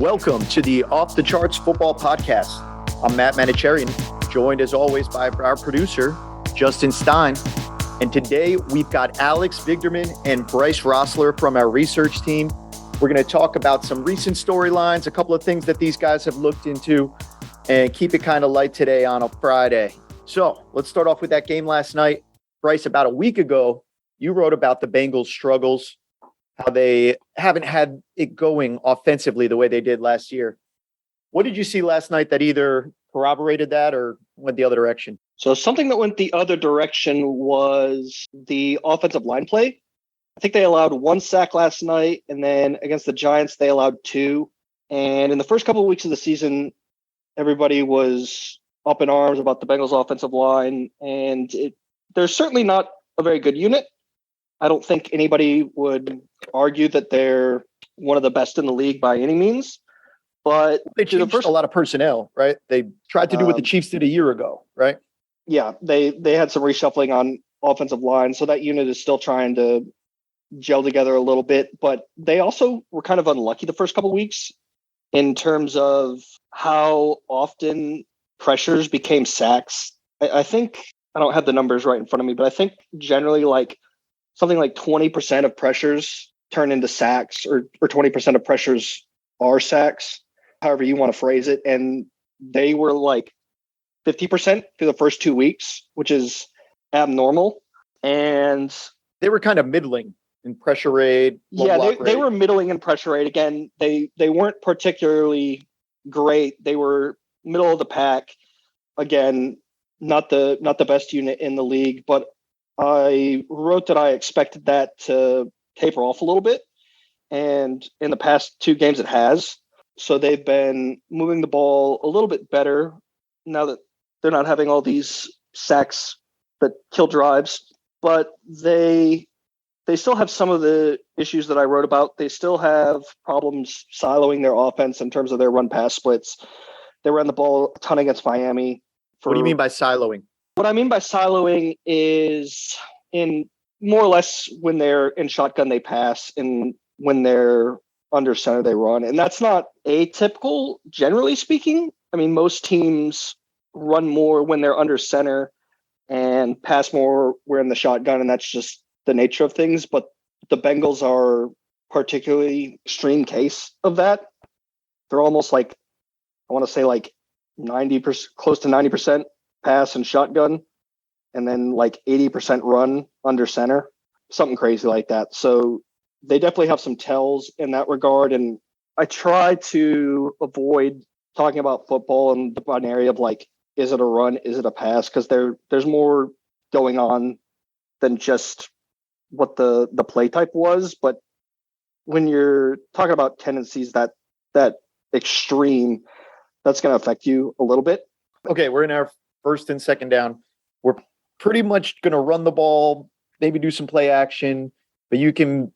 Welcome to the Off the Charts Football Podcast. I'm Matt Manocherian, joined as always by our producer, Justin Stein. And today we've got Alex Vigderman and Bryce Rossler from our research team. We're going to talk about some recent storylines, a couple of things that these guys have looked into, and keep it kind of light today on a Friday. So let's start off with that game last night. Bryce, about a week ago, you wrote about the Bengals' struggles, how they haven't had it going offensively the way they did last year. What did you see last night that either corroborated that or went the other direction? So something that went the other direction was the offensive line play. I think they allowed 1 sack last night, and then against the Giants, they allowed 2. And in the first couple of weeks of the season, everybody was up in arms about the Bengals offensive line, and they're certainly not a very good unit. I don't think anybody would argue that they're one of the best in the league by any means. But they changed a lot of personnel, right? They tried to do what the Chiefs did a year ago, right? Yeah, they had some reshuffling on offensive line, so that unit is still trying to gel together a little bit. But they also were kind of unlucky the first couple of weeks in terms of how often pressures became sacks. I think, I don't have the numbers right in front of me, but I think generally something like 20% of pressures turn into sacks, or 20% of pressures are sacks, however you want to phrase it. And they were like 50% through the first 2 weeks, which is abnormal. And they were kind of middling in pressure rate. Yeah, they were middling in pressure rate. Again, they weren't particularly great. They were middle of the pack. Again, not the best unit in the league, but I wrote that I expected that to taper off a little bit. And in the past 2 games, it has. So they've been moving the ball a little bit better now that they're not having all these sacks that kill drives. But they still have some of the issues that I wrote about. They still have problems siloing their offense in terms of their run-pass splits. They ran the ball a ton against Miami. What do you mean by siloing? What I mean by siloing is, in more or less when they're in shotgun, they pass, and when they're under center, they run. And that's not atypical, generally speaking. I mean, most teams run more when they're under center and pass more when in the shotgun, and that's just the nature of things. But the Bengals are particularly extreme case of that. They're almost like, I want to say like 90%, close to 90% pass and shotgun, and then like 80% run under center, something crazy like that. So they definitely have some tells in that regard. And I try to avoid talking about football in the binary of like, is it a run? Is it a pass? Because there's more going on than just what the play type was. But when you're talking about tendencies that extreme, that's going to affect you a little bit. Okay, we're in our first and second down. We're pretty much going to run the ball, maybe do some play action, but you can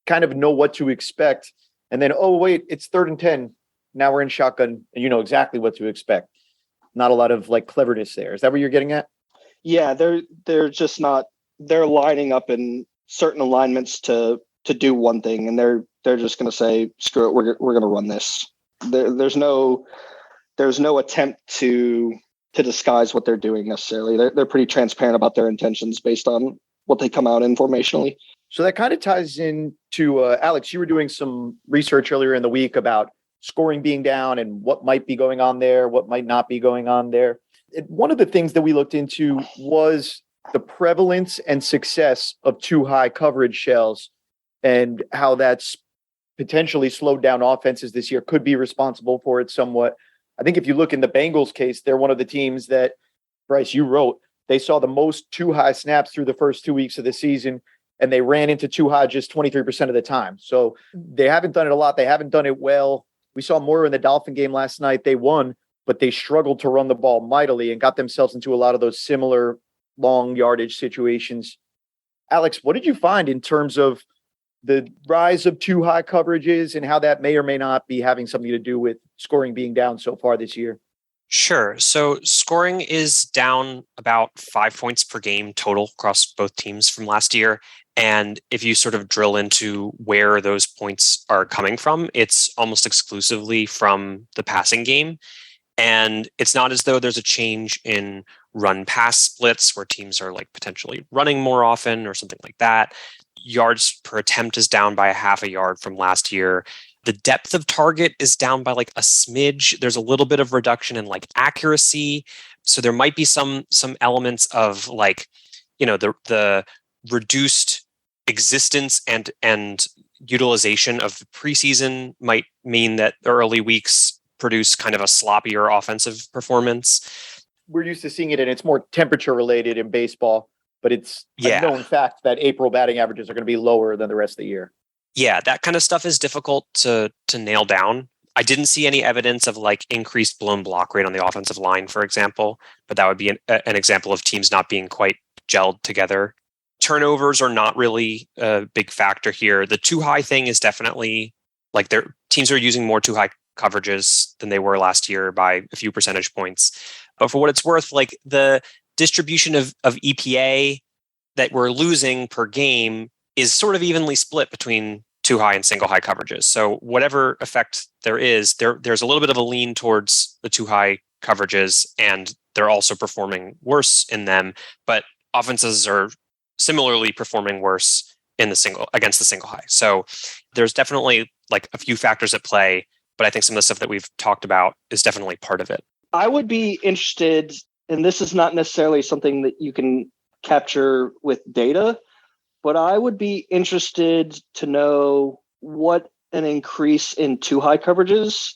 kind of know what to expect. And then, oh, wait, it's 3rd and 10. Now we're in shotgun, and you know exactly what to expect. Not a lot of like cleverness there. Is that what you're getting at? Yeah, they're just not. They're lining up in certain alignments to do one thing, and they're just going to say, "Screw it, we're going to run this." There's no attempt to disguise what they're doing necessarily. They're pretty transparent about their intentions based on what they come out in formationally. So that kind of ties into Alex. You were doing some research earlier in the week about scoring being down and what might be going on there, what might not be going on there. One of the things that we looked into was the prevalence and success of too high coverage shells and how that's potentially slowed down offenses this year, could be responsible for it somewhat. I think if you look in the Bengals case, they're one of the teams that, Bryce, you wrote, they saw the most too high snaps through the first 2 weeks of the season, and they ran into too high just 23% of the time. So they haven't done it a lot. They haven't done it well. We saw more in the Dolphin game last night. They won, but they struggled to run the ball mightily and got themselves into a lot of those similar long yardage situations. Alex, what did you find in terms of the rise of too high coverages and how that may or may not be having something to do with scoring being down so far this year? Sure. So scoring is down about 5 points per game total across both teams from last year. And if you sort of drill into where those points are coming from, it's almost exclusively from the passing game. And it's not as though there's a change in run pass splits where teams are like potentially running more often or something like that. Yards per attempt is down by a half a yard from last year. The depth of target is down by like a smidge. There's a little bit of reduction in like accuracy. So there might be some elements of like, the reduced existence and utilization of the preseason might mean that the early weeks produce kind of a sloppier offensive performance. We're used to seeing it, and it's more temperature related in baseball, but it's a known fact that April batting averages are going to be lower than the rest of the year. Yeah, that kind of stuff is difficult to nail down. I didn't see any evidence of like increased blown block rate on the offensive line, for example, but that would be an example of teams not being quite gelled together. Turnovers are not really a big factor here. The too high thing is definitely like their teams are using more too high coverages than they were last year by a few percentage points. But for what it's worth, like the distribution of EPA that we're losing per game is sort of evenly split between too high and single high coverages. So whatever effect there is, there's a little bit of a lean towards the too high coverages, and they're also performing worse in them. But offenses are similarly performing worse against the single high. So there's definitely like a few factors at play, but I think some of the stuff that we've talked about is definitely part of it. I would be interested, and this is not necessarily something that you can capture with data, but I would be interested to know what an increase in too high coverages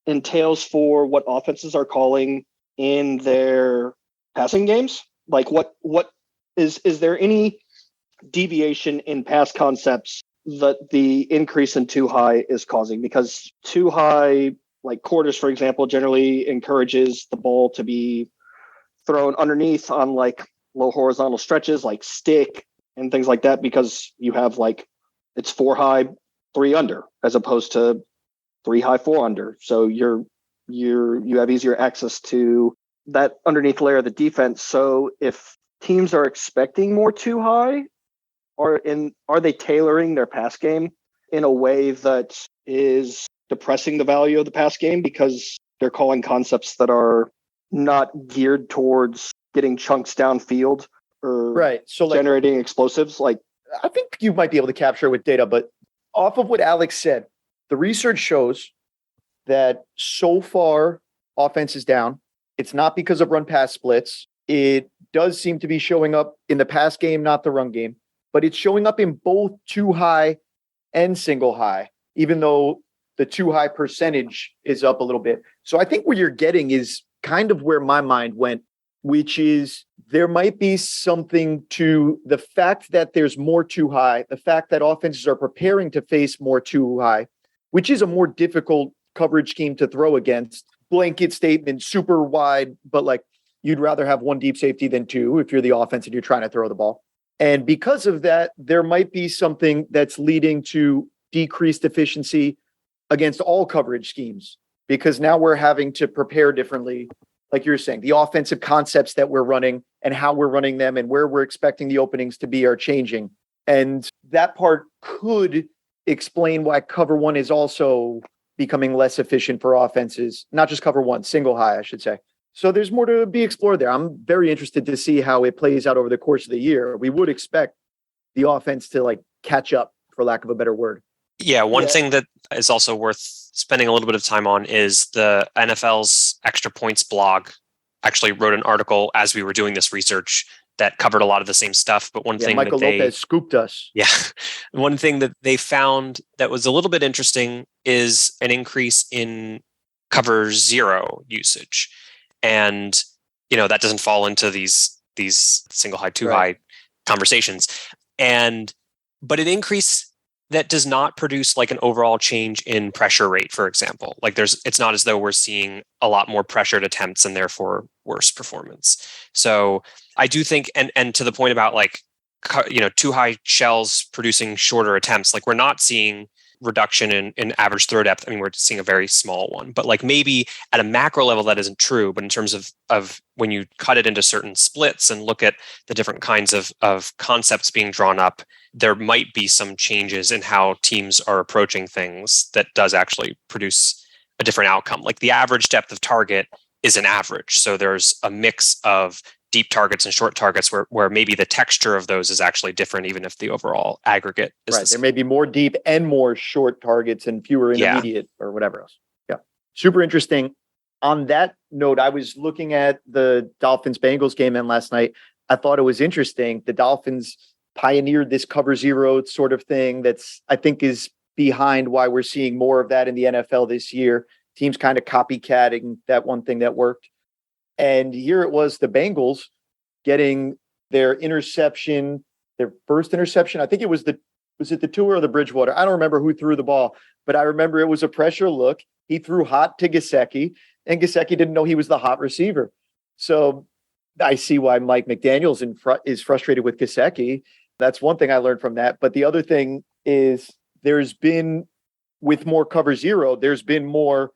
entails for what offenses are calling in their passing games. Like what is there any deviation in pass concepts that the increase in too high is causing? Because too high, like quarters, for example, generally encourages the ball to be thrown underneath on like low horizontal stretches like stick and things like that, because you have like it's 4 high, 3 under, as opposed to 3 high, 4 under. So you have easier access to that underneath layer of the defense. So if teams are expecting more too high, are they tailoring their pass game in a way that is depressing the value of the pass game because they're calling concepts that are not geared towards getting chunks downfield or generating explosives? Like, I think you might be able to capture it with data, but off of what Alex said, the research shows that so far offense is down. It's not because of run pass splits. It does seem to be showing up in the pass game, not the run game, but it's showing up in both too high and single high, even though the too high percentage is up a little bit. So I think what you're getting is kind of where my mind went, which is there might be something to the fact that there's more too high, the fact that offenses are preparing to face more too high, which is a more difficult coverage scheme to throw against. Blanket statement, super wide, but like you'd rather have one deep safety than two if you're the offense and you're trying to throw the ball. And because of that, there might be something that's leading to decreased efficiency against all coverage schemes, because now we're having to prepare differently. Like you're saying, the offensive concepts that we're running and how we're running them and where we're expecting the openings to be are changing. And that part could explain why cover one is also becoming less efficient for offenses, not just cover one, single high, I should say. So there's more to be explored there. I'm very interested to see how it plays out over the course of the year. We would expect the offense to like catch up, for lack of a better word. Yeah, one thing that is also worth spending a little bit of time on is the NFL's Extra Points blog actually wrote an article as we were doing this research that covered a lot of the same stuff. But one thing Michael Lopez scooped us. Yeah. One thing that they found that was a little bit interesting is an increase in cover zero usage. And, that doesn't fall into these single high, too high conversations. But an increase that does not produce like an overall change in pressure rate, for example. Like it's not as though we're seeing a lot more pressured attempts and therefore worse performance. So I do think, and to the point about like, too high shells producing shorter attempts, like we're not seeing reduction in average throw depth. I mean, we're seeing a very small one, but like maybe at a macro level that isn't true. But in terms of when you cut it into certain splits and look at the different kinds of concepts being drawn up, there might be some changes in how teams are approaching things that does actually produce a different outcome. Like the average depth of target is an average. So there's a mix of deep targets and short targets where maybe the texture of those is actually different, even if the overall aggregate is right. There may be more deep and more short targets and fewer intermediate or whatever else. Yeah. Super interesting. On that note, I was looking at the Dolphins Bengals game and last night. I thought it was interesting. The Dolphins pioneered this cover zero sort of thing that's, I think, is behind why we're seeing more of that in the NFL this year. Teams kind of copycatting that one thing that worked. And here it was, the Bengals getting their interception, their first interception. I think it was it the Tua or the Bridgewater? I don't remember who threw the ball, but I remember it was a pressure look. He threw hot to Gesicki, and Gesicki didn't know he was the hot receiver. So I see why Mike McDaniels is frustrated with Gesicki. That's one thing I learned from that. But the other thing is there's been, with more cover zero, there's been more,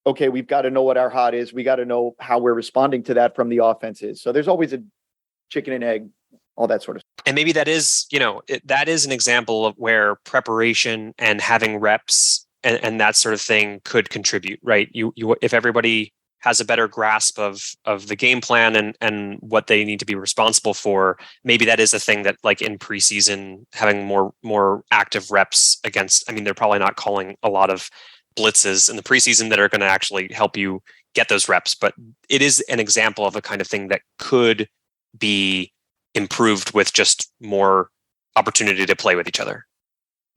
okay, we've got to know what our hot is. We got to know how we're responding to that from the offenses. So there's always a chicken and egg, all that sort of stuff. And maybe that is, that is an example of where preparation and having reps and that sort of thing could contribute, right? You if everybody has a better grasp of the game plan and what they need to be responsible for, maybe that is a thing that, like in preseason, having more active reps against, I mean, they're probably not calling a lot of blitzes in the preseason that are going to actually help you get those reps, but it is an example of a kind of thing that could be improved with just more opportunity to play with each other.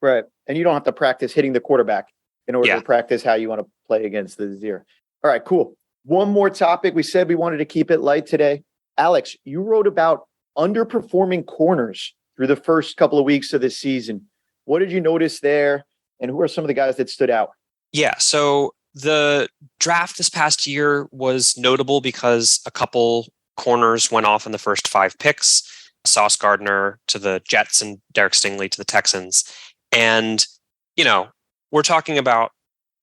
Right. And you don't have to practice hitting the quarterback in order to practice how you want to play against the zero. All right, cool. One more topic. We said we wanted to keep it light today. Alex, you wrote about underperforming corners through the first couple of weeks of this season. What did you notice there? And who are some of the guys that stood out? Yeah, so the draft this past year was notable because a couple corners went off in the first 5 picks. Sauce Gardner to the Jets and Derek Stingley to the Texans. And, we're talking about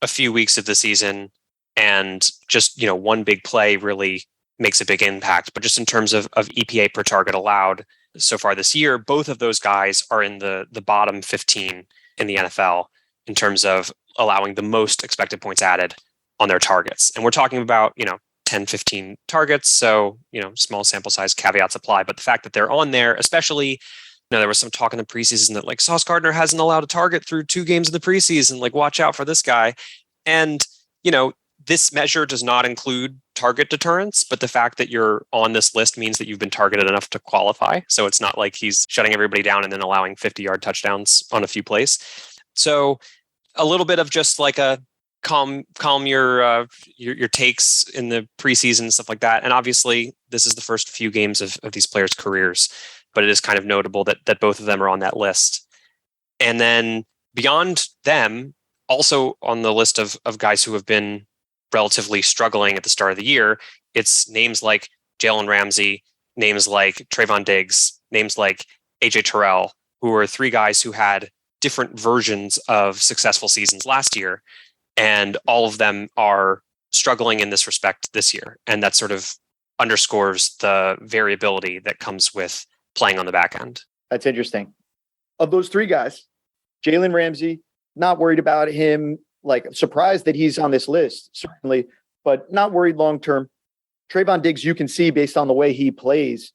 a few weeks of the season and just, one big play really makes a big impact. But just in terms of EPA per target allowed so far this year, both of those guys are in the bottom 15 in the NFL in terms of allowing the most expected points added on their targets. And we're talking about, 10, 15 targets. So, small sample size, caveats apply. But the fact that they're on there, especially, there was some talk in the preseason that like Sauce Gardner hasn't allowed a target through 2 games of the preseason. Like, watch out for this guy. And, this measure does not include target deterrence, but the fact that you're on this list means that you've been targeted enough to qualify. So it's not like he's shutting everybody down and then allowing 50-yard touchdowns on a few plays. So a little bit of just like a calm your takes in the preseason and stuff like that. And obviously this is the first few games of these players' careers, but it is kind of notable that both of them are on that list. And then beyond them, also on the list of guys who have been relatively struggling at the start of the year, it's names like Jalen Ramsey, names like Trayvon Diggs, names like AJ Terrell, who are 3 guys who had different versions of successful seasons last year. And all of them are struggling in this respect this year. And that sort of underscores the variability that comes with playing on the back end. That's interesting. Of those 3 guys, Jalen Ramsey, not worried about him, like surprised that he's on this list, certainly, but not worried long-term. Trayvon Diggs, you can see based on the way he plays.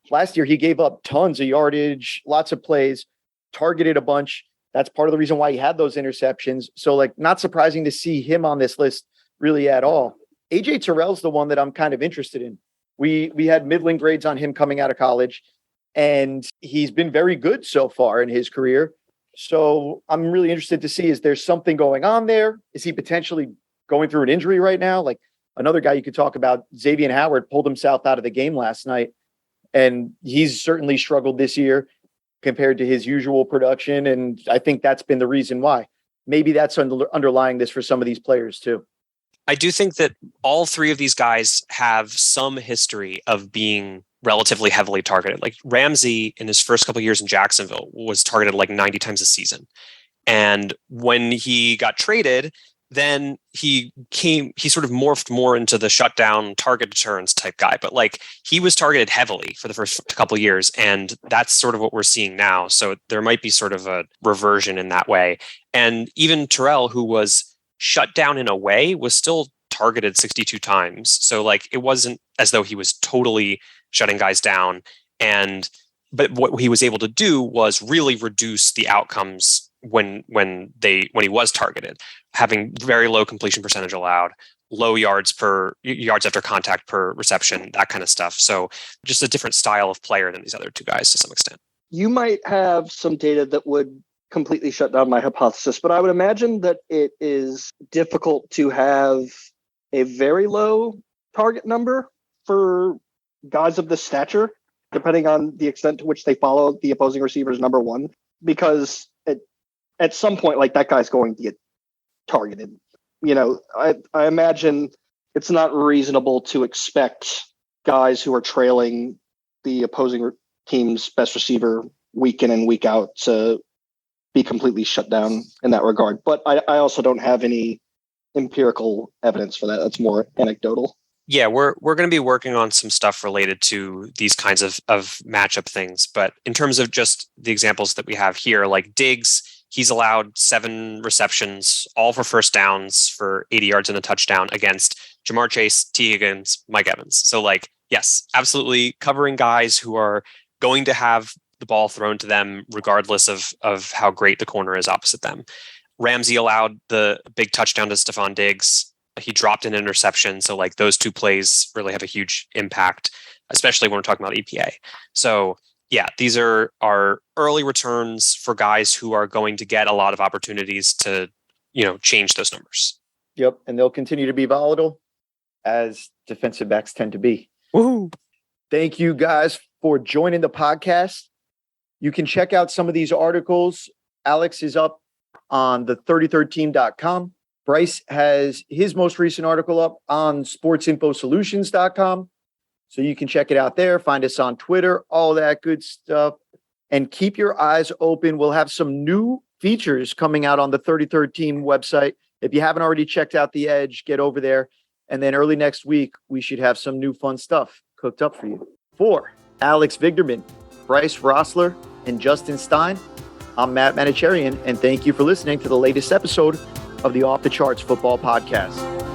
Last year, he gave up tons of yardage, lots of plays, targeted a bunch. That's part of the reason why he had those interceptions. So, like, not surprising to see him on this list really at all. AJ Terrell's the one that I'm kind of interested in. We had middling grades on him coming out of college, and he's been very good so far in his career. So I'm really interested to see, is there something going on there? Is he potentially going through an injury right now? Like another guy you could talk about, Xavier Howard, pulled himself out of the game last night, and he's certainly struggled this year compared to his usual production. And I think that's been the reason why. Maybe that's underlying this for some of these players too. I do think that all 3 of these guys have some history of being relatively heavily targeted. Like Ramsey in his first couple of years in Jacksonville was targeted like 90 times a season. And when he got traded, then he sort of morphed more into the shutdown target deterrence type guy. But like he was targeted heavily for the first couple of years. And that's sort of what we're seeing now. So there might be sort of a reversion in that way. And even Terrell, who was shut down in a way, was still targeted 62 times. So like it wasn't as though he was totally shutting guys down. But what he was able to do was really reduce the outcomes when he was targeted, having very low completion percentage allowed, low yards after contact per reception, that kind of stuff. So just a different style of player than these other two guys to some extent. You might have some data that would completely shut down my hypothesis, but I would imagine that it is difficult to have a very low target number for guys of this stature, depending on the extent to which they follow the opposing receiver's number one, because at some point, like that guy's going to get targeted. You know, I imagine it's not reasonable to expect guys who are trailing the opposing team's best receiver week in and week out to be completely shut down in that regard. But I also don't have any empirical evidence for that. That's more anecdotal. Yeah, we're going to be working on some stuff related to these kinds of matchup things. But in terms of just the examples that we have here, like Diggs, he's allowed 7 receptions, all for first downs for 80 yards and a touchdown against Jamar Chase, T. Higgins, Mike Evans. So like, yes, absolutely covering guys who are going to have the ball thrown to them regardless of how great the corner is opposite them. Ramsey allowed the big touchdown to Stephon Diggs. He dropped an interception. So like those two plays really have a huge impact, especially when we're talking about EPA. So yeah, these are our early returns for guys who are going to get a lot of opportunities to, change those numbers. Yep. And they'll continue to be volatile as defensive backs tend to be. Woohoo. Thank you guys for joining the podcast. You can check out some of these articles. Alex is up on the 33rdteam.com. Bryce has his most recent article up on sportsinfosolutions.com. So you can check it out there. Find us on Twitter, all that good stuff. And keep your eyes open. We'll have some new features coming out on the 33rd Team website. If you haven't already checked out The Edge, get over there. And then early next week, we should have some new fun stuff cooked up for you. For Alex Vigderman, Bryce Rossler, and Justin Stein, I'm Matt Manocherian, and thank you for listening to the latest episode of the Off the Charts Football Podcast.